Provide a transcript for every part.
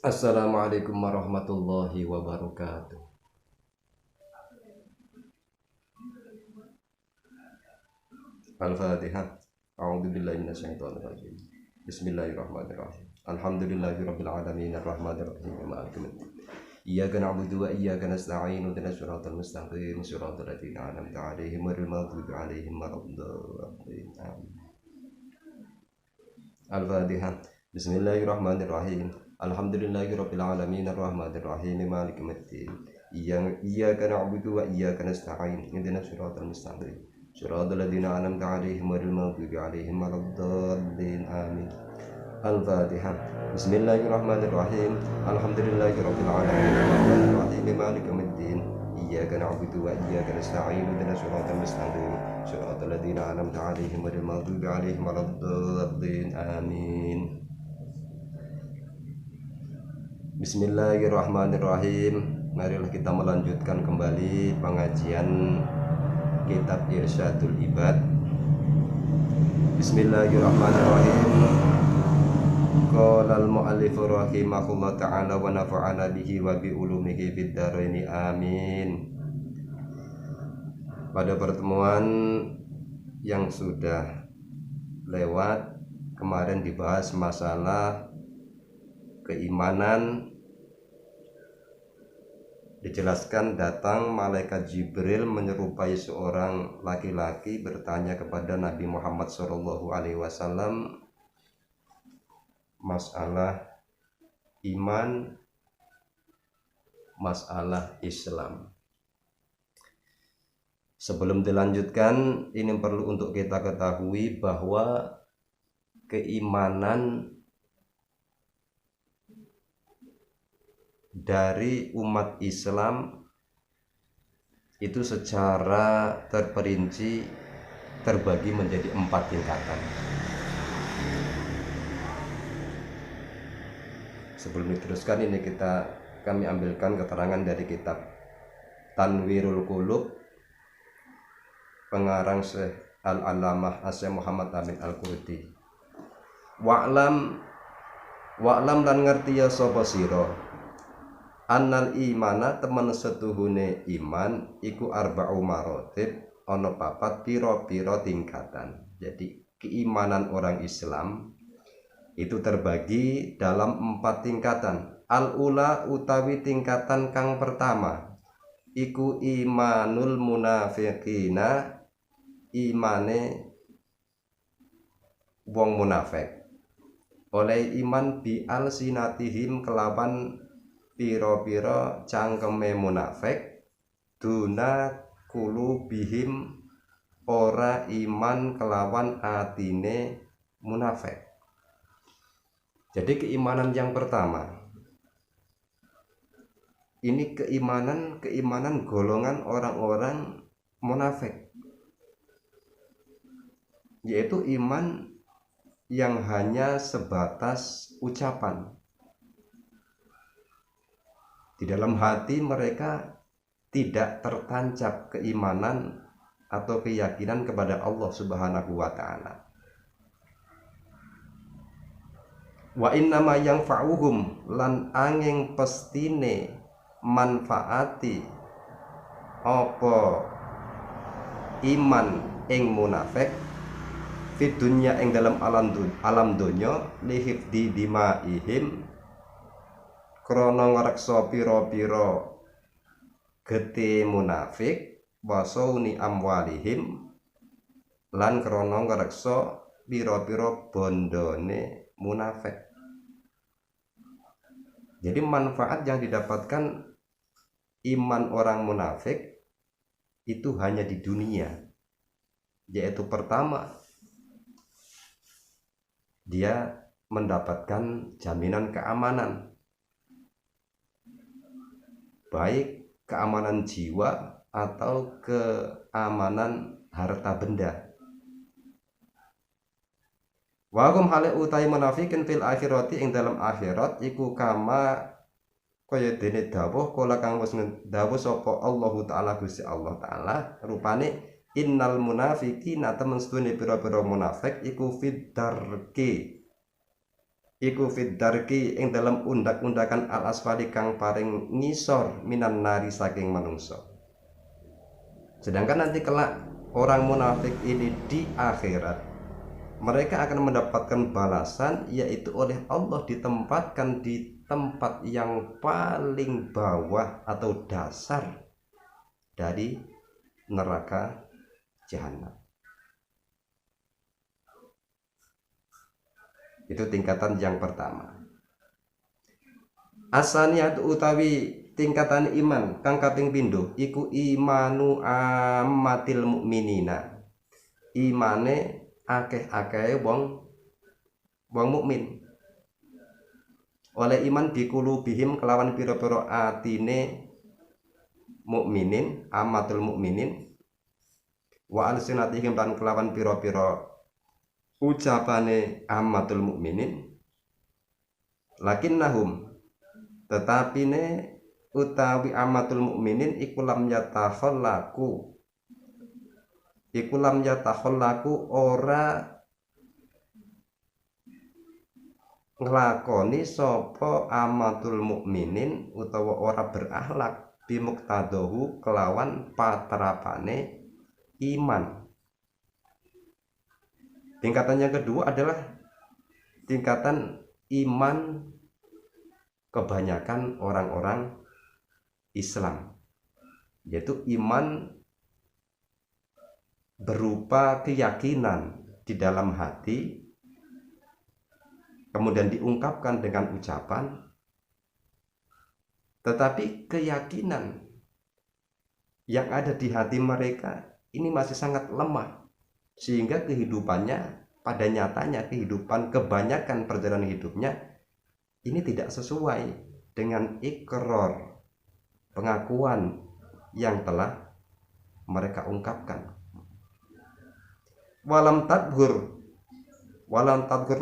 Assalamualaikum warahmatullahi wabarakatuh. Al-Fatihah. A'udzubillahi minasyaitonirrajim. Bismillahirrahmanirrahim. Alhamdulillahirabbil alamin arrahmanir rahim maliki yaumiddin. Iyyaka na'budu wa iyyaka nasta'in ihdinas siratal mustaqim siratal ladzina an'amta 'alaihim ghairil maghdubi 'alaihim waladdallin. Amin. Al-Fatihah. Bismillahirrahmanirrahim. Alhamdulillahirabbil alamin arrahmanir rahim maliki yaumiddin. Iyyaka na'budu wa iyyaka nasta'in ihdinas siratal mustaqim siratal ladzina an'amta 'alaihim ghairil maghdubi 'alaihim waladdallin. Amin. Al-Fatihah. Bismillahirrahmanirrahim. Alhamdulillahirabbil alamin arrahmanir rahim maliki yaumiddin. Iyyaka na'budu wa iyyaka nasta'in ihdinas siratal mustaqim siratal ladzina an'amta 'alaihim ghairil maghdubi 'alaihim waladdallin. Amin. Bismillahirrahmanirrahim. Marilah kita melanjutkan kembali pengajian kitab Irsyadul Ibad. Bismillahirrahmanirrahim. Qala al-mu'allif rahimahullah ta'ala wa nafa'ana bihi wa bi ulumihi fid dharain. Amin. Pada pertemuan yang sudah lewat kemarin dibahas masalah keimanan. Dijelaskan datang malaikat Jibril menyerupai seorang laki-laki bertanya kepada Nabi Muhammad SAW masalah iman, masalah Islam. Sebelum dilanjutkan, ini perlu untuk kita ketahui bahwa keimanan dari umat Islam itu secara terperinci terbagi menjadi 4 tingkatan. Sebelum diteruskan ini kami ambilkan keterangan dari kitab Tanwirul Qulub pengarang Syekh Al-Allamah Syekh Muhammad Amin Al-Qurdi. Wa'lam lan ngerti ya sapa sira annal imana temen setuhune iman iku arba'u maratib ana 4 pira-pira tingkatan. Jadi keimanan orang Islam itu terbagi dalam 4 tingkatan. Al-ula utawi tingkatan kang pertama iku imanul munafiqina, imane wong munafik. Oleh iman bi alsinatihim kelawan piro-piro cangkeme munafik, duna kulubihim ora iman kelawan atine munafik. Jadi keimanan yang pertama ini keimanan golongan orang-orang munafik, yaitu iman yang hanya sebatas ucapan. Di dalam hati mereka tidak tertancap keimanan atau keyakinan kepada Allah Subhanahu wa ta'ala. Wa innama yang fa'uhum lan angin pestine manfaati apa iman ing munafik fit dunya ing dalam alam donya lihifdi dimaihim krana ngreksa pira-pira gete munafik wasauni amwalihim lan krana ngreksa pira-pira bondone munafik. Jadi manfaat yang didapatkan iman orang munafik itu hanya di dunia, yaitu pertama dia mendapatkan jaminan keamanan, baik keamanan jiwa atau keamanan harta benda. Wa hum hale utai munafikin fil akhirati ing dalam akhirat iku kama kaya dene dawuh kala kang wis dawuh sapa Allah taala Gusti Allah taala rupane innal munafiqina temen sedune pira-pira munafik iku fid darki iku fid darki ing dalam undak-undakan al asfali kang paring ngisor minan nari saking manungsa. Sedangkan nanti kelak orang munafik ini di akhirat mereka akan mendapatkan balasan, yaitu oleh Allah ditempatkan di tempat yang paling bawah atau dasar dari neraka jahanam. Itu tingkatan yang pertama. Asaniyat utawi tingkatan iman kang kaping pindho iku imanu ammatil mukminina. Imane akeh-akeh wong mukmin. Oleh iman dikulubihim kelawan pira-pira atine mukminin, amatul mukminin, wa alsinatihim lan kelawan pira-pira ucapane amatul mukminin, lakinnahum tetapine utawi amatul mukminin iku lam yatakhallaku ora nglakoni sapa amatul mukminin utawa ora berakhlak bimuktadahu kelawan patrapane iman. Tingkatan yang kedua adalah tingkatan iman kebanyakan orang-orang Islam, yaitu iman berupa keyakinan di dalam hati, kemudian diungkapkan dengan ucapan, tetapi keyakinan yang ada di hati mereka ini masih sangat lemah, sehingga kehidupannya pada nyatanya, kehidupan kebanyakan perjalanan hidupnya ini tidak sesuai dengan ikrar, pengakuan yang telah mereka ungkapkan. Walam tadhur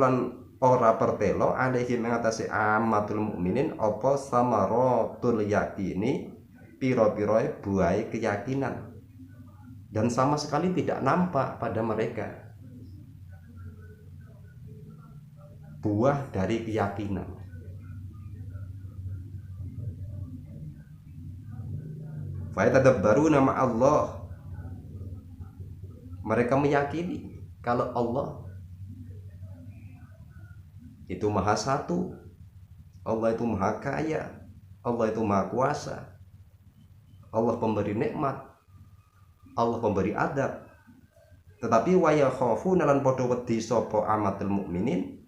lan ora pertelo alaihi mengatasi amatul mukminin apa samaratul yakini, piro-piroe buai keyakinan, dan sama sekali tidak nampak pada mereka buah dari keyakinan. Fa yatadabbaru nama Allah, mereka meyakini kalau Allah itu maha satu, Allah itu maha kaya, Allah itu maha kuasa, Allah pemberi nikmat, Allah pemberi adab. Tetapi waya khafuna lan padha wedi sapa amatul mukminin,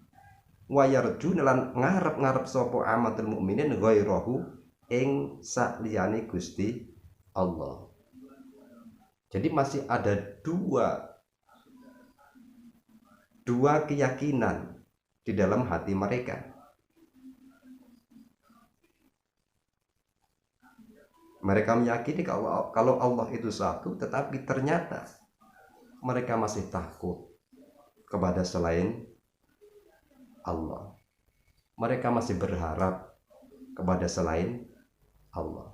wayarju lan ngarep-ngarep sapa amatul mukminin ghairahu ing sakliyane Gusti Allah. Jadi masih ada dua keyakinan di dalam hati mereka. Mereka meyakini kalau Allah itu satu, tetapi ternyata mereka masih takut kepada selain Allah. Mereka masih berharap kepada selain Allah.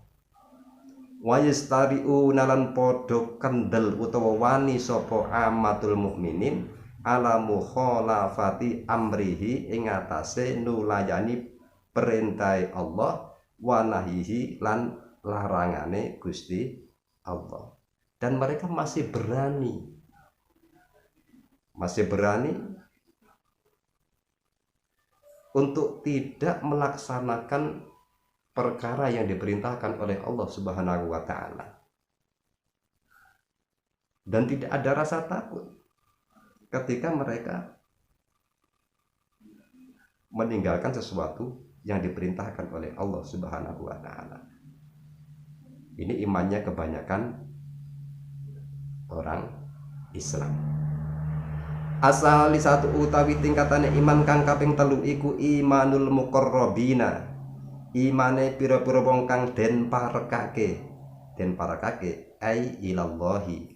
Wa yastari'una lan padha kendel utawa wani sapa amatul mukminin ala mukhalafati amrihi ing atase nulayani perintah Allah wa nahyihi lan larangane Gusti Allah. Dan mereka masih berani untuk tidak melaksanakan perkara yang diperintahkan oleh Allah Subhanahu wa taala. Dan tidak ada rasa takut ketika mereka meninggalkan sesuatu yang diperintahkan oleh Allah Subhanahu wa taala. Ini imannya kebanyakan orang Islam. Asal satu utawi tingkatane iman kang kaping telu iku imanul muqarrabina, imane pira-pira wong kang den parekake ai ilallahi.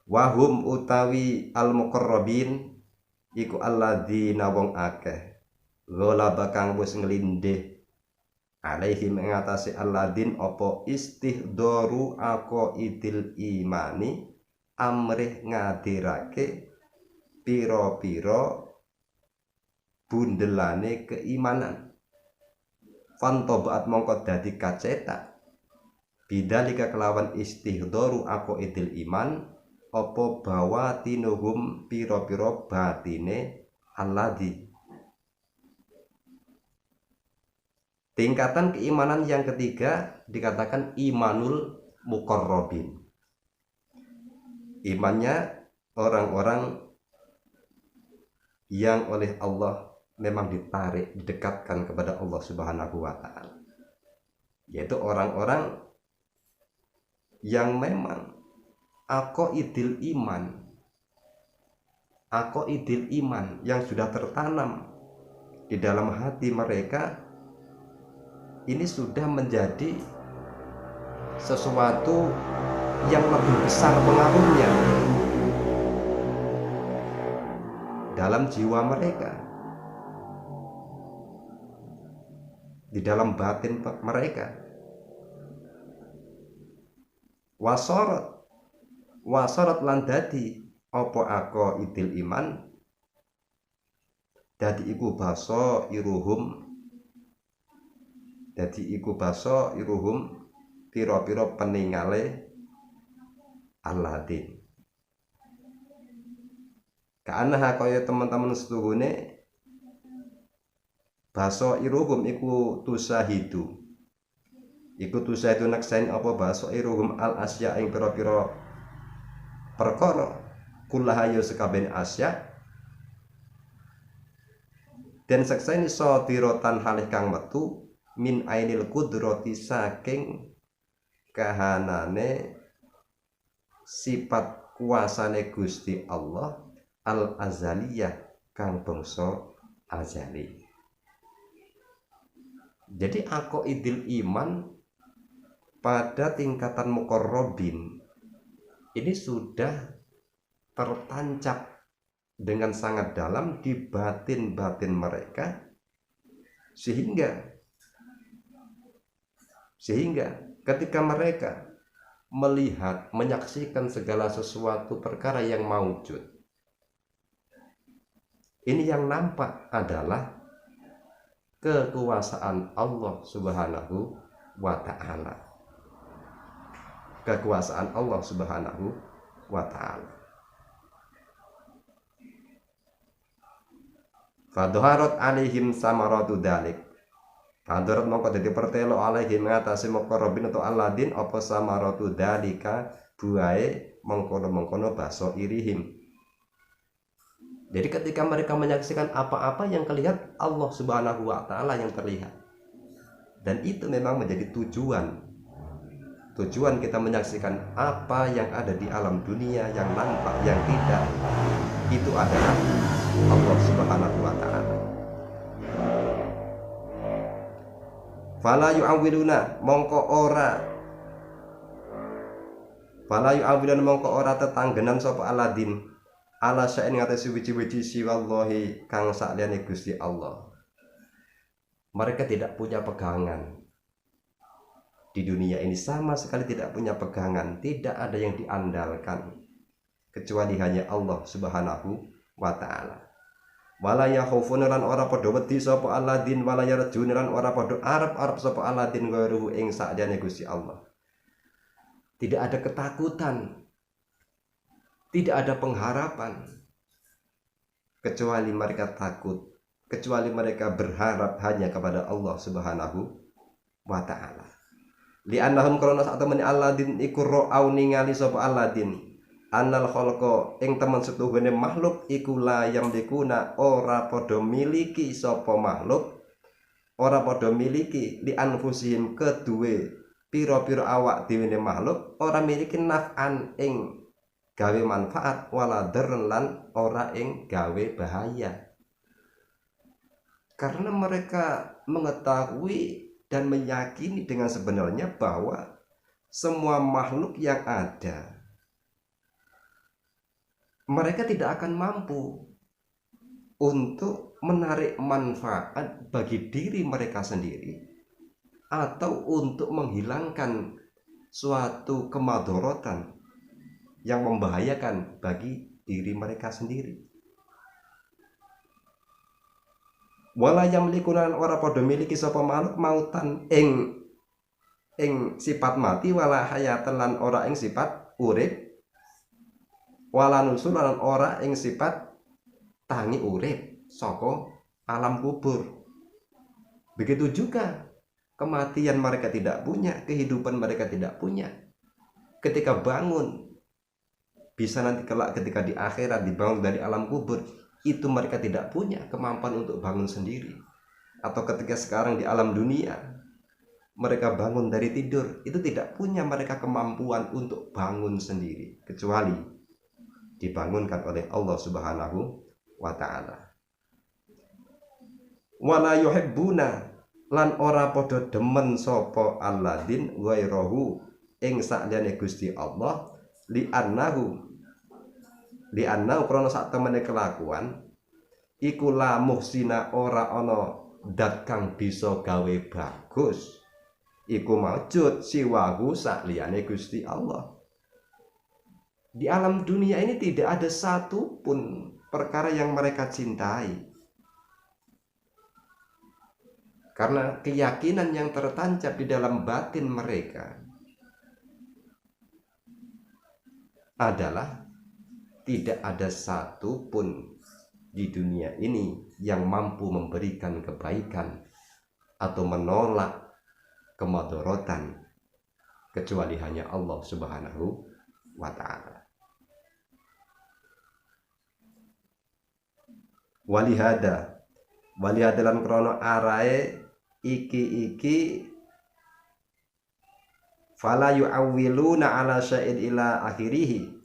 Wahum utawi al muqarrabin iku alladzina wong akeh ghalaba kang wis nglindih alaihi mengatasi alladzin apa istihdaru aqaidil imani, amrih ngadirake pira-pira bundelane keimanan. Fantobaat mongko dadi kacetak bidalika kelawan istihdoru aqaidil iman apa bawatinuhum pira-pira batine alladzi. Tingkatan keimanan yang ketiga dikatakan imanul muqarrabin. Imannya orang-orang yang oleh Allah memang ditarik, didekatkan kepada Allah Subhanahu wa taala. Yaitu orang-orang yang memang aqaidil iman yang sudah tertanam di dalam hati mereka, ini sudah menjadi sesuatu yang lebih besar pengaruhnya dalam jiwa mereka, di dalam batin mereka. Wasorot lan dadi apa aqaidil iman dadi iku basa iruhum pira-pira peningale Alladzin. Kaanah kaya teman-teman setuhune basa iruhum iku tusahidu. Iku tusahidu naksain apa basa iruhum al asya ing pira-pira perkara kullaha ya sekaben asya dan saksaini sadirotan halih kang metu min ainil kudrati saking kahanane sifat kuasane Gusti Allah al azaliyah kang bangsa azali. Jadi aqaidil iman pada tingkatan muqarrabin ini sudah tertancap dengan sangat dalam di batin-batin mereka, sehingga ketika mereka melihat, menyaksikan segala sesuatu perkara yang maujud, ini yang nampak adalah kekuasaan Allah Subhanahu wa ta'ala. Kekuasaan Allah Subhanahu wa ta'ala. Fadharat alaihim samaratu dalik. Fadharat mongko dadi pertelo alaihim ngatasi muqarrabin atau alladzin apa samaratu dalika buahe mengkono-mengkono baso irihim. Jadi ketika mereka menyaksikan apa-apa yang kelihatan, Allah Subhanahu wa ta'ala yang terlihat. Dan itu memang menjadi tujuan kita menyaksikan apa yang ada di alam dunia, yang nampak, yang tidak, itu adalah Allah Subhanahu wa ta'ala. Fala yu'awwiluna mongko ora tetanggenan sapa Alladzin ala sa'in ngatasi wiji-wiji siwallahi kang sakliyane Gusti Allah. Mereka tidak punya pegangan di dunia ini, sama sekali tidak punya pegangan, tidak ada yang diandalkan kecuali hanya Allah Subhanahu wa ta'ala. Wala yakhufun lan ora padha wedi sapa Alladzin, wala yarjun lan ora padha arep-arep sapa Alladzin ghairuhu ing sakjane Gusti Allah. Tidak ada ketakutan, tidak ada pengharapan, kecuali mereka takut, kecuali mereka berharap hanya kepada Allah Subhanahu wa ta'ala. Li'annahum karena saat temen Alladzin iku ra'au ningali sapa Alladzin annal khalqa ing temen setuhune makhluk iku la yamlikuna ora padha miliki sapa makhluk, ora padha miliki li anfusihim keduwe pira-pira awak dhewe makhluk ora miliki naf'an ing gawe manfaat wala darren lan ora ing gawe bahaya. Karena mereka mengetahui dan meyakini dengan sebenarnya bahwa semua makhluk yang ada, mereka tidak akan mampu untuk menarik manfaat bagi diri mereka sendiri atau untuk menghilangkan suatu kemadharatan yang membahayakan bagi diri mereka sendiri. Wala yamliku lan ora padha miliki sapa makhluk mautan ing sifat mati, wala hayatan lan ora ing sifat urip, wala nusul lan ora ing sifat tangi urip saka alam kubur. Begitu juga kematian mereka tidak punya, kehidupan mereka tidak punya. Ketika bangun, bisa nanti kelak ketika di akhirat dibangun dari alam kubur, itu mereka tidak punya kemampuan untuk bangun sendiri. Atau ketika sekarang di alam dunia, mereka bangun dari tidur, itu tidak punya mereka kemampuan untuk bangun sendiri, kecuali dibangunkan oleh Allah Subhanahu wa ta'ala. Wala yuhibbuna lan ora padha demen sapa alladin ghairahu ing sakliyane Gusti Allah li'annahu krana sak temene kelakuan iku la muhsina ora ana dat kang bisa gawe bagus iku maujud siwahu sakliyane Gusti Allah. Di alam dunia ini tidak ada satu pun perkara yang mereka cintai, karena keyakinan yang tertancap di dalam batin mereka adalah tidak ada satu pun di dunia ini yang mampu memberikan kebaikan atau menolak kemadharatan kecuali hanya Allah Subhanahu wa ta'ala. Walihada lan krono arae iki fala yu'awwiluna ala sya'id ila akhirih.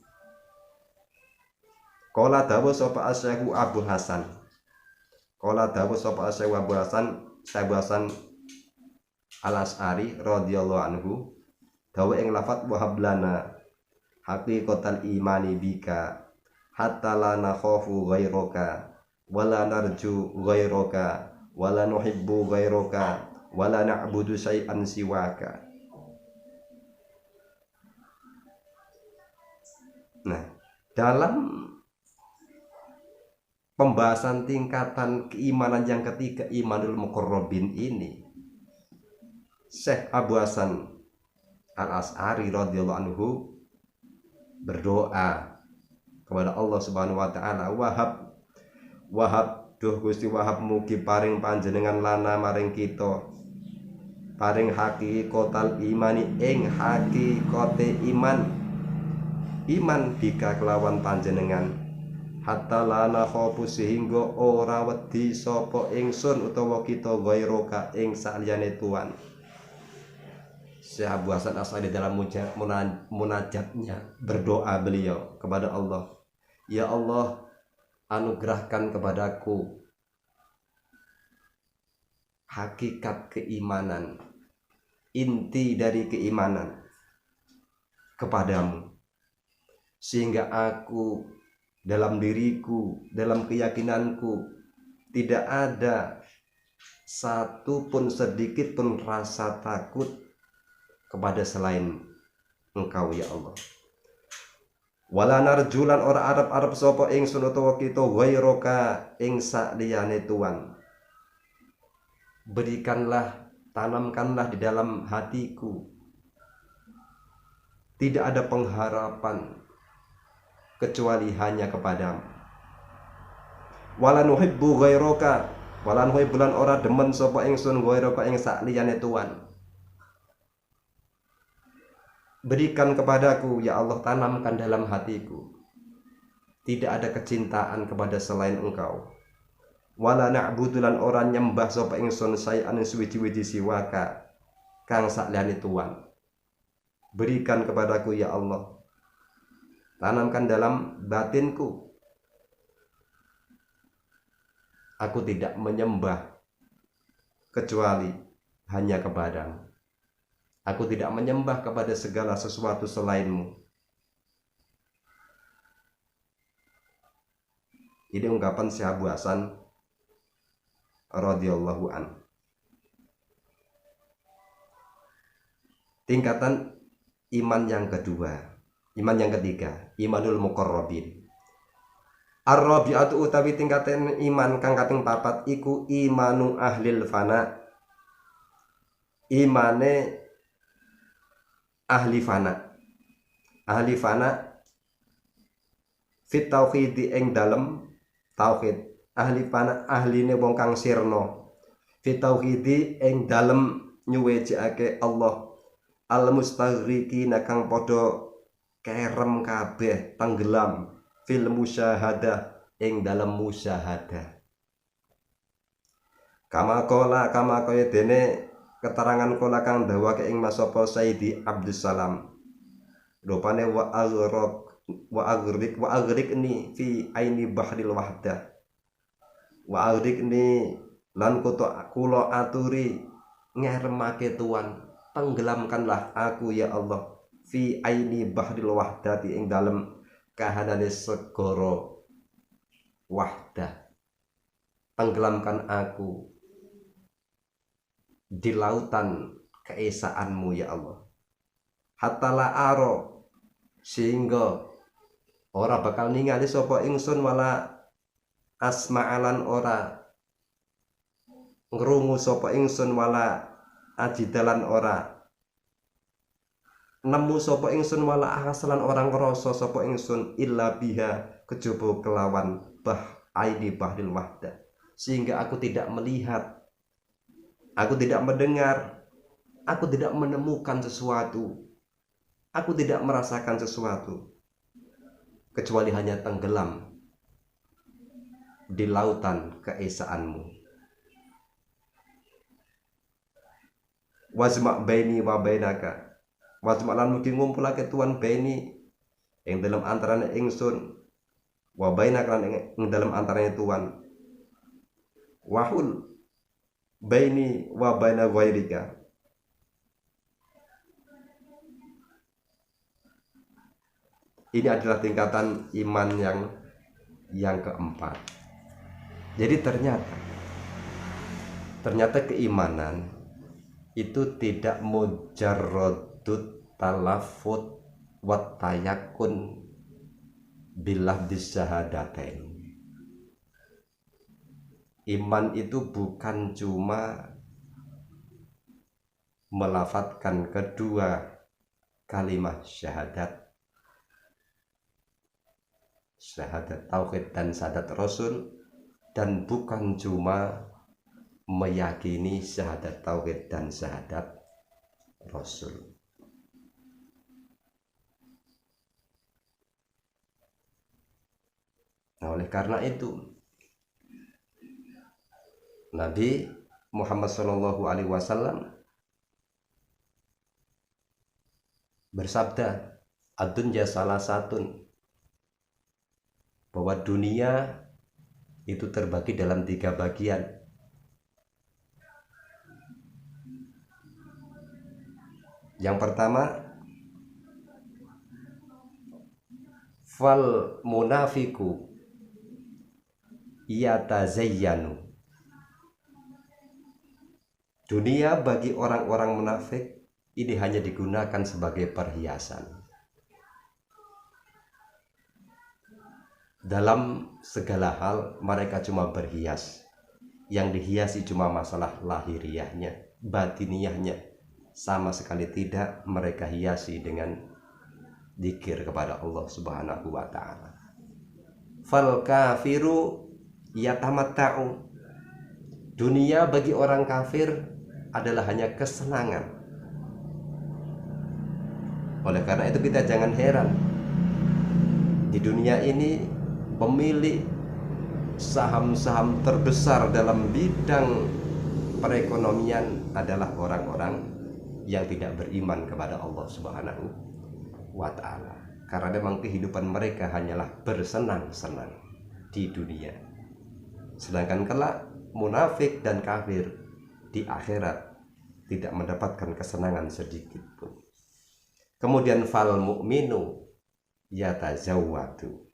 Qala dawu sapa Asy-Syaikh Abu Hasan. Qala dawu sapa Asy-Syaikh Abu Hasan Al-Asy'ari radhiyallahu anhu dawu ing lafat wahablana haqiqatal imani bika hatta la nakhafu ghairaka wala narju ghairaka wala nuhibbu ghairaka wala na'budu syai'an siwaka. Nah, dalam pembahasan tingkatan keimanan yang ketiga, imanul muqarrabin ini, Syekh Abu Hasan Al-Asy'ari radhiyallahu anhu berdoa kepada Allah Subhanahu wa ta'ala, Wahab duh Gusti Wahab mugi paring panjenengan lana maring kita paring haqiqatal imani ing haqiqate iman bika kelawan panjenengan hatta lana khofu sehingga ora wedi sapa ingsun utawa kita ghairoka ing saliyane Tuhan. Syekh Abu Hasan Asy'ari dalam munajatnya berdoa beliau kepada Allah, ya Allah, anugerahkan kepadaku hakikat keimanan, inti dari keimanan kepadamu, sehingga aku dalam diriku, dalam keyakinanku tidak ada satu pun sedikit pun rasa takut kepada selain Engkau ya Allah. Wala narjulan ora arep-arep sapa ingsun utawa kita ghairaka ing saliyane Tuhan. Berikanlah, tanamkanlah di dalam hatiku tidak ada pengharapan kecuali hanya kepadamu. Wala nuhibbu ghairaka, wala nuhibbulan ora demen sapa ingsun ghairaka ing saliyane Tuhan. Berikan kepadaku ya Allah, tanamkan dalam hatiku tidak ada kecintaan kepada selain Engkau. Wala na'budulan orang nyembah sapa ingsun sayan suwiji-wiji siwaka kang sakliyane Tuhan. Berikan kepadaku ya Allah, tanamkan dalam batinku aku tidak menyembah kecuali hanya kepadamu. Aku tidak menyembah kepada segala sesuatu selainmu. Ini ungkapan Syekh Abu Hasan radhiyallahu an. Tingkatan iman yang kedua, iman yang ketiga, imanul muqarrabin. Ar-rabi'atu utawi tingkatan iman kang kaping 4 iku imanu ahlil fana. Imane ahli fana. Ahli fana fit tauhid ing dalem tauhid. Ahli fana ahline wong kang sirna. Fit tauhid ing dalem nyuwejake Allah. Al mustaghriqina kang padha kerem kabeh tenggelam fil musyahadah ing dalam musyahadah. Kama kaya dene keterangan kala kang dawake ing masapa Sayyidi Abdussalam. Rupane wa aghrikni fi aini bahril wahdah. Wa aghrikni lan kula aturi ngeremake Tuhan, tenggelamkanlah aku ya Allah fi aini bahril wahdati ing dalem kahanane segara wahdah. Tenggelamkan aku di lautan keesaanmu ya Allah. Hatta la aro, sehingga ora bakal ningali sapa ingsun wala asma'alan ora ngrungu sapa ingsun wala ajidalan ora nemu sapa ingsun wala asalan orang ngrasa sapa ingsun illa biha kejaba kelawan aini bahril wahdah. Sehingga aku tidak melihat, aku tidak mendengar, aku tidak menemukan sesuatu, aku tidak merasakan sesuatu kecuali hanya tenggelam di lautan keesaanmu. Wazma' baini wa bainaka, wazma' lan mugi ngumpulake Tuhan baini ing dalam antarane ingsun wa bainaka lan ing dalam antarane Tuhan. Wahul baini wa baina ghairika, ini adalah tingkatan iman yang keempat. Jadi ternyata keimanan itu tidak mujarradut talaffut wa tayakkun billah bisyahadatain. Iman itu bukan cuma melafadzkan kedua kalimat syahadat, syahadat tauhid dan syahadat rasul, dan bukan cuma meyakini syahadat tauhid dan syahadat rasul. Nah, oleh karena itu Nabi Muhammad SAW bersabda, ad-dunya salasatun, bahwa dunia itu terbagi dalam 3 bagian. Yang pertama, fal munafiku yatazayyanu. Dunia bagi orang-orang munafik ini hanya digunakan sebagai perhiasan. Dalam segala hal mereka cuma berhias. Yang dihiasi cuma masalah lahiriahnya, batiniyahnya sama sekali tidak mereka hiasi dengan zikir kepada Allah Subhanahu wa taala. Fal kafiru yatamatta'u. Dunia bagi orang kafir adalah hanya kesenangan. Oleh karena itu kita jangan heran, di dunia ini pemilik saham-saham terbesar dalam bidang perekonomian adalah orang-orang yang tidak beriman kepada Allah Subhanahu wa ta'ala. Karena memang kehidupan mereka hanyalah bersenang-senang di dunia. Sedangkan kelak munafik dan kafir di akhirat tidak mendapatkan kesenangan sedikit pun. Kemudian fal mu'minu yatazawwadu.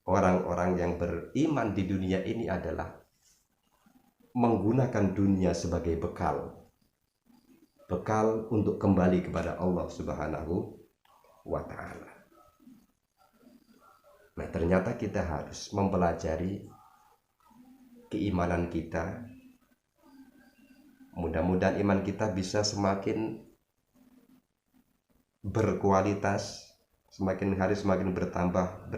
Orang-orang yang beriman di dunia ini adalah menggunakan dunia sebagai bekal untuk kembali kepada Allah Subhanahu wa ta'ala. Nah, ternyata kita harus mempelajari keimanan kita. Mudah-mudahan iman kita bisa semakin berkualitas, semakin hari semakin bertambah,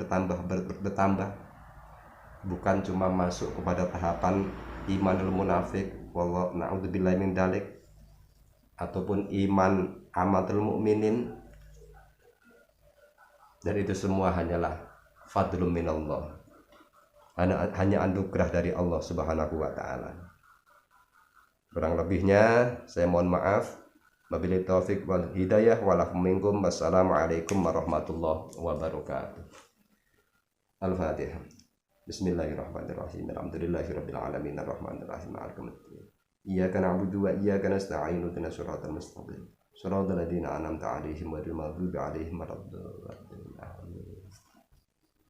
bukan cuma masuk kepada tahapan imanul munafik, wallahu na'udzubillahi min dalik, ataupun iman amatul mukminin. Dan itu semua hanyalah fadlun minallah, hanya anugerah dari Allah Subhanahu wa taala. Kurang lebihnya saya mohon maaf. Wabillahi taufik wal hidayah walakum minkum. Wassalamualaikum warahmatullahi wabarakatuh. Al-Fatihah. Bismillahirrahmanirrahim. Alhamdulillahirabbil alamin arrahmanir rahim maliki yaumiddin. Iyyaka na'budu wa iyyaka nasta'in ihdinas siratal mustaqim. Shiratal ladzina an'amta 'alaihim ghairil maghdubi 'alaihim waladdallin.